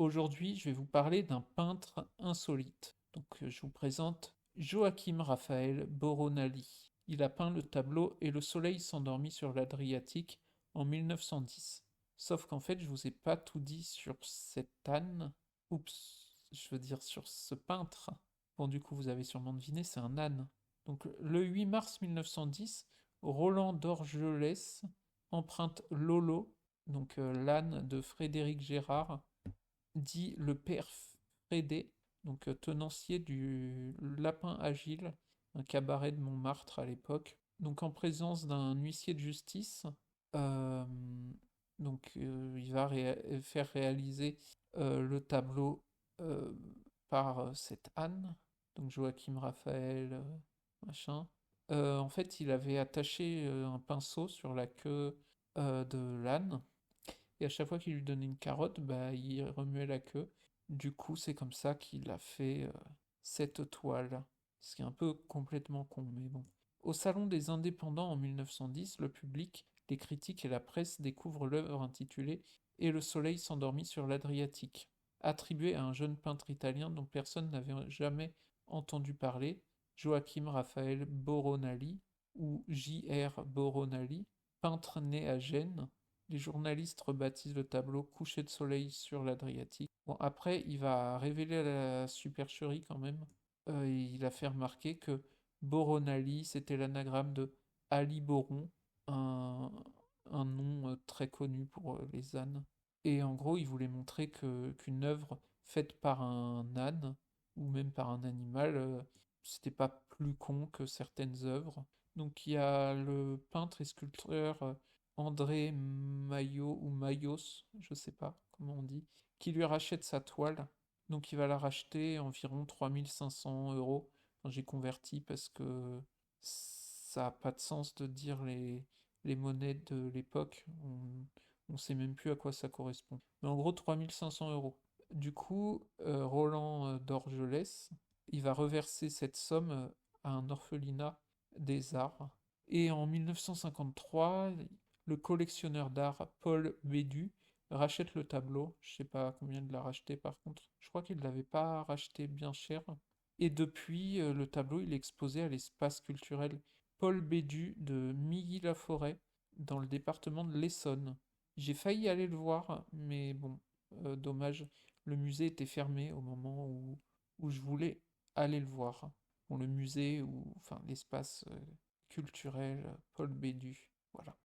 Aujourd'hui, je vais vous parler d'un peintre insolite. Je vous présente Joachim Raphaël Boronali. Il a peint le tableau Et le soleil s'endormit sur l'Adriatique en 1910. Sauf qu'en fait, je vous ai pas tout dit sur cet âne. Oups, je veux dire sur ce peintre. Bon, du coup, vous avez sûrement deviné, c'est un âne. Donc, le 8 mars 1910, Roland d'Orgelès emprunte Lolo, l'âne de Frédéric Gérard, dit le père Frédé, tenancier du Lapin Agile, un cabaret de Montmartre à l'époque, donc en présence d'un huissier de justice. euh, il va faire réaliser le tableau euh, par cette Anne, donc Joachim Raphaël, machin. En fait, il avait attaché un pinceau sur la queue de l'âne, et à chaque fois qu'il lui donnait une carotte, bah, il remuait la queue. Du coup, c'est comme ça qu'il a fait cette toile. Ce qui est un peu complètement con, mais bon. Au Salon des Indépendants en 1910, le public, les critiques et la presse découvrent l'œuvre intitulée Et le soleil s'endormit sur l'Adriatique, attribuée à un jeune peintre italien dont personne n'avait jamais entendu parler, Joachim Raphaël Boronali, ou J.R. Boronali, peintre né à Gênes. Les journalistes rebaptisent le tableau Coucher de soleil sur l'Adriatique. Bon, après, il va révéler à la supercherie quand même. Il a fait remarquer que Boronali, c'était l'anagramme de Ali Boron, un, un nom très connu pour les ânes. Et en gros, il voulait montrer qu'une œuvre faite par un âne, ou même par un animal, c'était pas plus con que certaines œuvres. Donc il y a le peintre et sculpteur André Maillot ou Maillos, je sais pas comment on dit, qui lui rachète sa toile. Donc il va la racheter environ 3500 euros. Enfin, j'ai converti parce que ça n'a pas de sens de dire les monnaies de l'époque. On sait même plus à quoi ça correspond. Mais en gros, 3500 euros. Du coup, Roland d'Orgelès, il va reverser cette somme à un orphelinat des arts. Et en 1953, le collectionneur d'art Paul Bédu rachète le tableau. Je sais pas combien il l'a racheté par contre. Je crois qu'il ne l'avait pas racheté bien cher. Et depuis, le tableau il est exposé à l'espace culturel Paul Bédu de Milly-la-Forêt, dans le département de l'Essonne. J'ai failli aller le voir, mais bon, dommage, le musée était fermé au moment où je voulais aller le voir. Bon, le musée, ou enfin l'espace culturel Paul Bédu, voilà.